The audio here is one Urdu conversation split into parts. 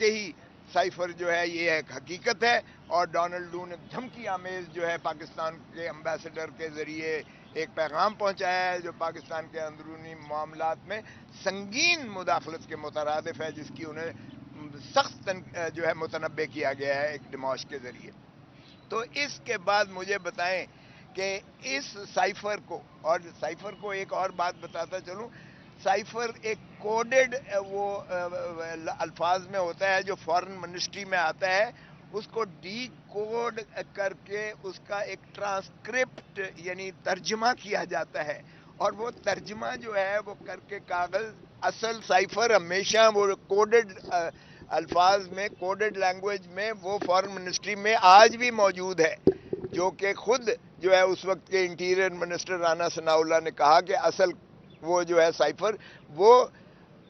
واقعی سائفر جو ہے یہ ایک حقیقت ہے، اور ڈونلڈ لو نے دھمکی آمیز جو ہے پاکستان کے امبیسڈر کے ذریعے ایک پیغام پہنچایا ہے جو پاکستان کے اندرونی معاملات میں سنگین مداخلت کے مترادف ہے، جس کی انہیں سخت جو ہے متنبع کیا گیا ہے ایک ڈیماش کے ذریعے۔ تو اس کے بعد مجھے بتائیں کہ اس سائفر کو، اور سائفر کو ایک اور بات بتاتا چلوں، سائفر ایک کوڈڈ وہ الفاظ میں ہوتا ہے جو فارن منسٹری میں آتا ہے، اس کو ڈی کوڈ کر کے اس کا ایک ٹرانسکرپٹ یعنی ترجمہ کیا جاتا ہے، اور وہ ترجمہ جو ہے وہ کر کے کاغذ، اصل سائفر ہمیشہ وہ کوڈڈ الفاظ میں، کوڈڈ لینگویج میں، وہ فارن منسٹری میں آج بھی موجود ہے، جو کہ خود جو ہے اس وقت کے انٹیریئر منسٹر رانا ثناء اللہ نے کہا کہ اصل وہ جو ہے سائفر وہ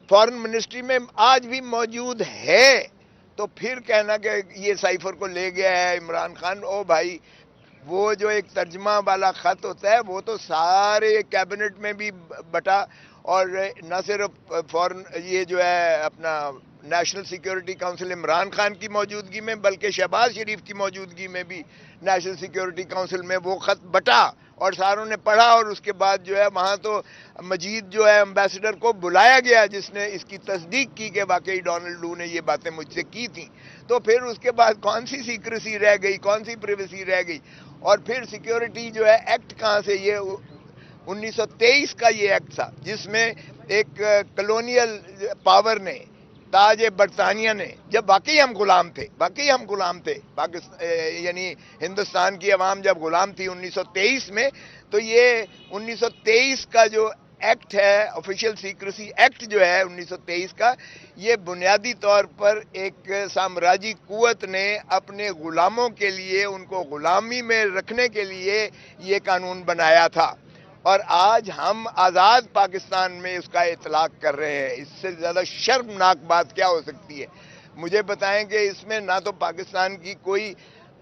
فارن منسٹری میں آج بھی موجود ہے۔ تو پھر کہنا کہ یہ سائفر کو لے گیا ہے عمران خان، او بھائی وہ جو ایک ترجمہ والا خط ہوتا ہے وہ تو سارے کیبنٹ میں بھی بٹا، اور نہ صرف فورن یہ جو ہے اپنا national security council Imran Khan کی موجودگی میں، بلکہ شہباز شریف کی موجودگی میں بھی نیشنل سیکیورٹی کونسل میں وہ خط بٹا اور ساروں نے پڑھا، اور اس کے بعد جو ہے وہاں تو مجید جو ہے امبیسڈر کو بلایا گیا جس نے اس کی تصدیق کی کہ واقعی ڈونلڈ لو نے یہ باتیں مجھ سے کی تھیں۔ تو پھر اس کے بعد کون سی سیکریسی رہ گئی، کون سی پریویسی رہ گئی؟ اور پھر سیکیورٹی جو ہے ایکٹ کہاں سے؟ یہ 1923 کا یہ ایکٹ تھا جس میں ایک کلونیل پاور نے، تاج برطانیہ نے، جب واقعی ہم غلام تھے یعنی ہندوستان کی عوام جب غلام تھی 1923 میں، تو یہ 1923 کا جو ایکٹ ہے، آفیشیل سیکریسی ایکٹ جو ہے 1923 کا، یہ بنیادی طور پر ایک سامراجی قوت نے اپنے غلاموں کے لیے، ان کو غلامی میں رکھنے کے لیے یہ قانون بنایا تھا، اور آج ہم آزاد پاکستان میں اس کا اطلاق کر رہے ہیں۔ اس سے زیادہ شرمناک بات کیا ہو سکتی ہے؟ مجھے بتائیں کہ اس میں نہ تو پاکستان کی کوئی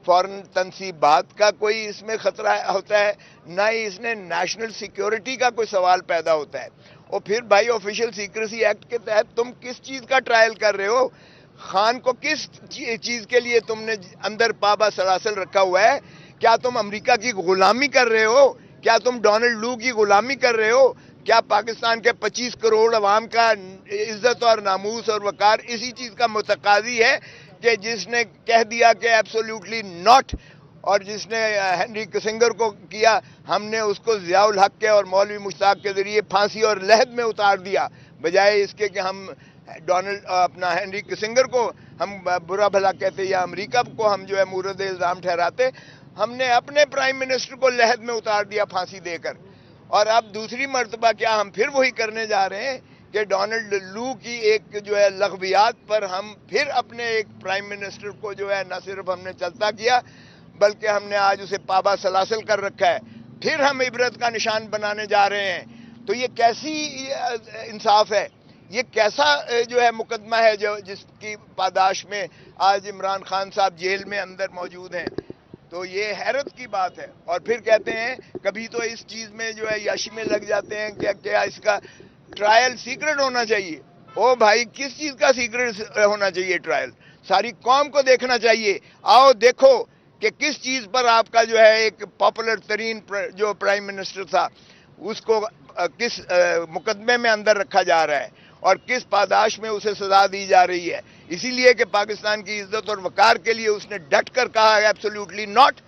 فورن تنصیبات کا کوئی اس میں خطرہ ہوتا ہے، نہ ہی اس نے نیشنل سیکیورٹی کا کوئی سوال پیدا ہوتا ہے۔ اور پھر بھائی آفیشیل سیکریسی ایکٹ کے تحت تم کس چیز کا ٹرائل کر رہے ہو؟ خان کو کس چیز کے لیے تم نے اندر پابا سلاسل رکھا ہوا ہے؟ کیا تم امریکہ کی غلامی کر رہے ہو؟ کیا تم ڈونلڈ لو کی غلامی کر رہے ہو؟ کیا پاکستان کے 25 کروڑ عوام کا عزت اور ناموس اور وقار اسی چیز کا متقاضی ہے کہ جس نے کہہ دیا کہ ایبسولوٹلی ناٹ، اور جس نے ہنری کسنگر کو کیا، ہم نے اس کو ضیاء الحق کے اور مولوی مشتاق کے ذریعے پھانسی اور لحد میں اتار دیا، بجائے اس کے کہ ہم اپنا ہنری کسنگر کو ہم برا بھلا کہتے یا امریکہ کو ہم جو ہے مورد الزام ٹھہراتے، ہم نے اپنے پرائم منسٹر کو لحد میں اتار دیا پھانسی دے کر۔ اور اب دوسری مرتبہ کیا ہم پھر وہی کرنے جا رہے ہیں کہ ڈونلڈ لو کی ایک جو ہے لغویات پر ہم پھر اپنے ایک پرائم منسٹر کو جو ہے نہ صرف ہم نے چلتا کیا بلکہ ہم نے آج اسے پابا سلاسل کر رکھا ہے، پھر ہم عبرت کا نشان بنانے جا رہے ہیں۔ تو یہ کیسی انصاف ہے؟ یہ کیسا جو ہے مقدمہ ہے جس کی پاداش میں آج عمران خان صاحب جیل میں اندر موجود ہیں؟ تو یہ حیرت کی بات ہے۔ اور پھر کہتے ہیں کبھی تو اس چیز میں جو ہے یاشی میں لگ جاتے ہیں کہ کیا اس کا ٹرائل سیکرٹ ہونا چاہیے۔ او بھائی کس چیز کا سیکرٹ ہونا چاہیے ٹرائل؟ ساری قوم کو دیکھنا چاہیے۔ آؤ دیکھو کہ کس چیز پر آپ کا جو ہے ایک پاپولر ترین جو پرائم منسٹر تھا اس کو کس مقدمے میں اندر رکھا جا رہا ہے اور کس پاداش میں اسے سزا دی جا رہی ہے۔ اسی لیے کہ پاکستان کی عزت اور وقار کے لیے اس نے ڈٹ کر کہا ہے ایبسولوٹلی ناٹ،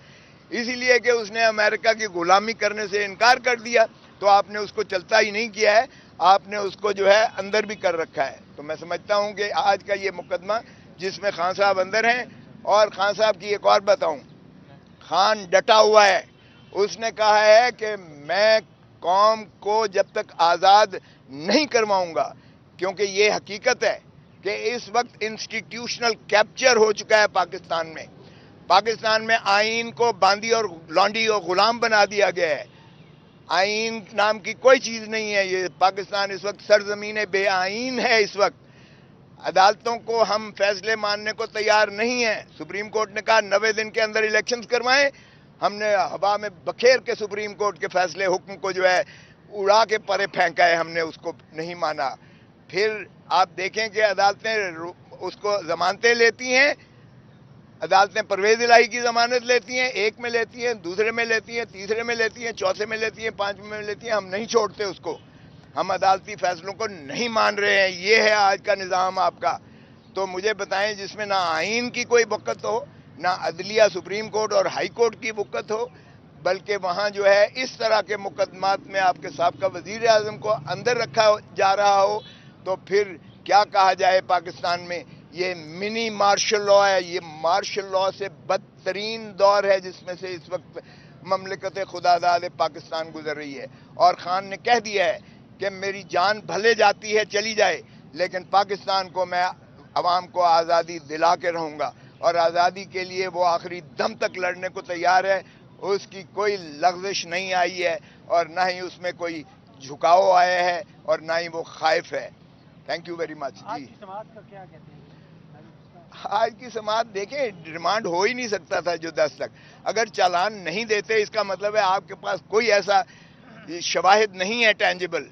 اسی لیے کہ اس نے امریکہ کی غلامی کرنے سے انکار کر دیا، تو آپ نے اس کو چلتا ہی نہیں کیا ہے، آپ نے اس کو جو ہے اندر بھی کر رکھا ہے۔ تو میں سمجھتا ہوں کہ آج کا یہ مقدمہ جس میں خان صاحب اندر ہیں، اور خان صاحب کی ایک اور بتاؤں، خان ڈٹا ہوا ہے، اس نے کہا ہے کہ میں قوم کو جب تک آزاد نہیں کرواؤں گا، کیونکہ یہ حقیقت ہے کہ اس وقت انسٹیٹیوشنل کیپچر ہو چکا ہے پاکستان میں آئین کو باندی اور لانڈی اور غلام بنا دیا گیا ہے۔ آئین نام کی کوئی چیز نہیں ہے، یہ پاکستان اس وقت سرزمین بے آئین ہے۔ اس وقت عدالتوں کو ہم فیصلے ماننے کو تیار نہیں ہیں۔ سپریم کورٹ نے کہا 90 دن کے اندر الیکشنز کروائیں، ہم نے ہوا میں بکھیر کے سپریم کورٹ کے فیصلے حکم کو جو ہے اڑا کے پرے پھینکا ہے، ہم نے اس کو نہیں مانا۔ پھر آپ دیکھیں کہ عدالتیں اس کو ضمانتیں لیتی ہیں، عدالتیں پرویز الہی کی ضمانت لیتی ہیں، ایک میں لیتی ہیں، دوسرے میں لیتی ہیں، تیسرے میں لیتی ہیں، چوتھے میں لیتی ہیں، پانچویں میں لیتی ہیں. ہم نہیں چھوڑتے اس کو، ہم عدالتی فیصلوں کو نہیں مان رہے ہیں. یہ ہے آج کا نظام آپ کا. تو مجھے بتائیں جس میں نہ آئین کی کوئی وقت ہو، نہ عدلیہ سپریم کورٹ اور ہائی کورٹ کی وقت ہو، بلکہ وہاں جو ہے اس طرح کے مقدمات میں آپ کے سابقہ وزیر اعظم کو اندر رکھا جا رہا ہو، تو پھر کیا کہا جائے پاکستان میں. یہ منی مارشل لا ہے، یہ مارشل لا سے بدترین دور ہے جس میں سے اس وقت مملکت خدا داد پاکستان گزر رہی ہے. اور خان نے کہہ دیا ہے کہ میری جان بھلے جاتی ہے چلی جائے، لیکن پاکستان کو میں عوام کو آزادی دلا کے رہوں گا، اور آزادی کے لیے وہ آخری دم تک لڑنے کو تیار ہے. اس کی کوئی لغزش نہیں آئی ہے، اور نہ ہی اس میں کوئی جھکاؤ آیا ہے، اور نہ ہی وہ خائف ہے. Thank you very much. آج جی کی سماعت کا کیا کہتے ہیں؟ آج کی سماعت دیکھیں، ریمانڈ ہو ہی نہیں سکتا تھا جو 10 تک. اگر چالان نہیں دیتے اس کا مطلب ہے آپ کے پاس کوئی ایسا شواہد نہیں ہے ٹینجیبل،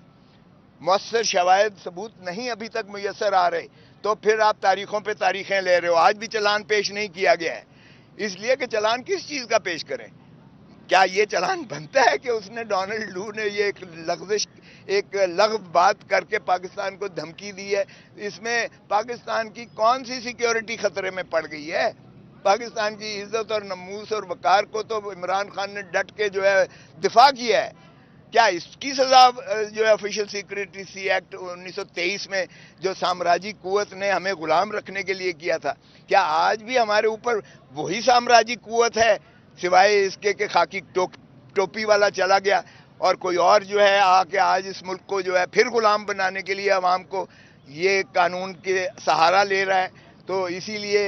مؤثر شواہد ثبوت نہیں ابھی تک میسر آ رہے، تو پھر آپ تاریخوں پہ تاریخیں لے رہے ہو. آج بھی چالان پیش نہیں کیا گیا ہے، اس لیے کہ چالان کس چیز کا پیش کریں. کیا یہ چالان بنتا ہے کہ اس نے ڈونلڈ لو نے یہ ایک لغزش، ایک لغو بات کر کے پاکستان کو دھمکی دی ہے؟ اس میں پاکستان کی کون سی سیکیورٹی خطرے میں پڑ گئی ہے؟ پاکستان کی عزت اور نموس اور وقار کو تو عمران خان نے ڈٹ کے جو ہے دفاع کیا ہے. کیا اس کی سزا جو ہے آفیشل سیکریٹسی ایکٹ 1923 میں جو سامراجی قوت نے ہمیں غلام رکھنے کے لیے کیا تھا، کیا آج بھی ہمارے اوپر وہی سامراجی قوت ہے، سوائے اس کے کہ خاکی ٹوپی والا چلا گیا اور کوئی اور جو ہے آ کے آج اس ملک کو جو ہے پھر غلام بنانے کے لیے عوام کو یہ قانون کے سہارا لے رہا ہے؟ تو اسی لیے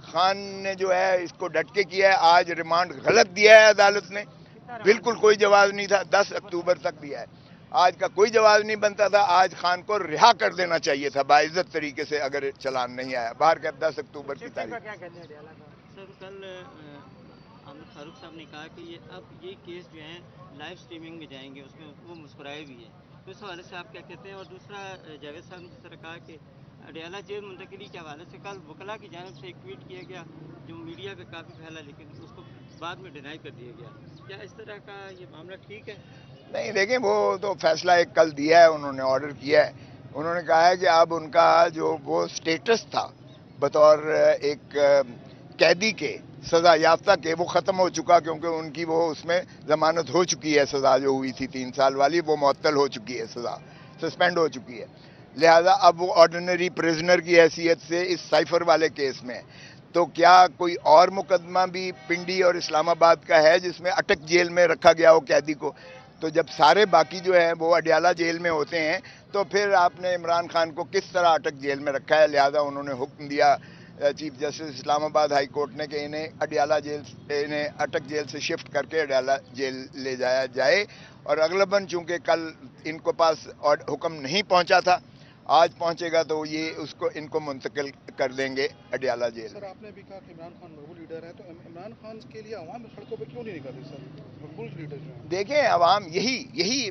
خان نے جو ہے اس کو ڈٹ کے کیا ہے. آج ریمانڈ غلط دیا ہے عدالت نے، بالکل کوئی جواز نہیں تھا. 10 اکتوبر تک دیا ہے، آج کا کوئی جواز نہیں بنتا تھا. آج خان کو رہا کر دینا چاہیے تھا باعزت طریقے سے اگر چلان نہیں آیا. باہر کا 10 اکتوبر کی تاریخ. کیا کہتے ہیں ڈیالہ کا؟ سر کل عامر فاروق صاحب نے کہا کہ یہ کیس جو ہیں لائیو سٹریمنگ میں جائیں گے، اس میں وہ مسکرائے بھی ہیں، تو اس حوالے سے آپ کیا کہتے ہیں؟ اور دوسرا جاوید صاحب نے جس طرح کہا کہ اڈیالہ جیل منتقلی کے حوالے سے کل وکلاء کی جانب سے ایک ٹویٹ کیا گیا جو میڈیا پہ کافی پھیلا، لیکن اس کو بعد میں ڈینائی کر دیا گیا. کیا اس طرح کا یہ معاملہ ٹھیک ہے؟ نہیں دیکھیں، وہ تو فیصلہ ایک کل دیا ہے، انہوں نے آرڈر کیا ہے. انہوں نے کہا ہے کہ اب ان کا جو وہ سٹیٹس تھا بطور ایک قیدی کے سزا یافتہ کے، وہ ختم ہو چکا، کیونکہ ان کی وہ اس میں ضمانت ہو چکی ہے. سزا جو ہوئی تھی 3 سال والی وہ معطل ہو چکی ہے، سزا سسپینڈ ہو چکی ہے. لہذا اب وہ آرڈینری پریزنر کی حیثیت سے اس سائفر والے کیس میں. تو کیا کوئی اور مقدمہ بھی پنڈی اور اسلام آباد کا ہے جس میں اٹک جیل میں رکھا گیا ہو قیدی کو؟ تو جب سارے باقی جو ہیں وہ اڈیالہ جیل میں ہوتے ہیں، تو پھر آپ نے عمران خان کو کس طرح اٹک جیل میں رکھا ہے؟ لہذا انہوں نے حکم دیا چیف جسٹس اسلام آباد ہائی کورٹ نے کہ انہیں اٹک جیل سے شفٹ کر کے اڈیالہ جیل لے جایا جائے. اور اغلباً چونکہ کل ان کو پاس حکم نہیں پہنچا تھا، آج پہنچے گا تو یہ ان کو منتقل کر دیں گے اڈیالہ جیل. سر آپ نے بھی کہا کہ عمران خان مقبول لیڈر ہے، تو عمران خان کے لیے عوام سڑکوں پہ کیوں نہیں نکل رہی سر؟ مقبول لیڈر جو ہیں، دیکھیں عوام یہی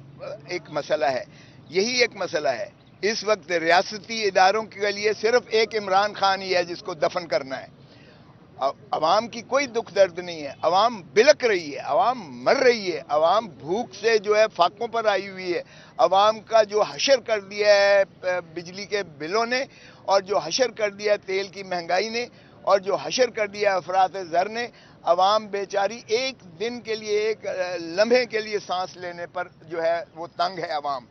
ایک مسئلہ ہے، یہی ایک مسئلہ ہے. اس وقت ریاستی اداروں کے لیے صرف ایک عمران خان ہی ہے جس کو دفن کرنا ہے. عوام کی کوئی دکھ درد نہیں ہے. عوام بلک رہی ہے، عوام مر رہی ہے، عوام بھوک سے جو ہے فاقوں پر آئی ہوئی ہے. عوام کا جو حشر کر دیا ہے بجلی کے بلوں نے، اور جو حشر کر دیا ہے تیل کی مہنگائی نے، اور جو حشر کر دیا ہے افراط زر نے، عوام بیچاری ایک دن کے لیے، ایک لمحے کے لیے سانس لینے پر جو ہے وہ تنگ ہے عوام.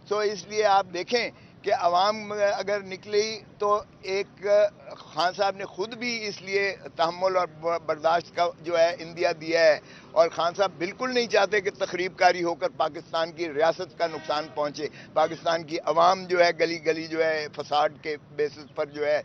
تو اس لیے آپ دیکھیں کہ عوام اگر نکلی تو ایک خان صاحب نے خود بھی اس لیے تحمل اور برداشت کا جو ہے اندیا دیا ہے، اور خان صاحب بالکل نہیں چاہتے کہ تخریب کاری ہو کر پاکستان کی ریاست کا نقصان پہنچے، پاکستان کی عوام جو ہے گلی گلی جو ہے فساد کے بیسس پر جو ہے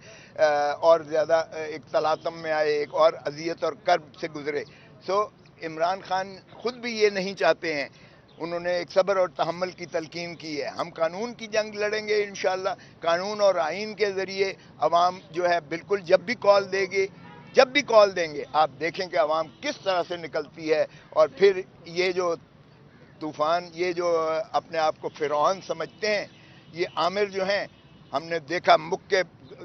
اور زیادہ ایک تلاطم میں آئے، ایک اور اذیت اور کرب سے گزرے. سو عمران خان خود بھی یہ نہیں چاہتے ہیں. انہوں نے ایک صبر اور تحمل کی تلقین کی ہے. ہم قانون کی جنگ لڑیں گے انشاءاللہ. قانون اور آئین کے ذریعے عوام جو ہے بالکل جب بھی کال دیں گے آپ دیکھیں کہ عوام کس طرح سے نکلتی ہے. اور پھر یہ جو طوفان، یہ جو اپنے آپ کو فرعون سمجھتے ہیں، یہ عامر جو ہیں، ہم نے دیکھا مکہ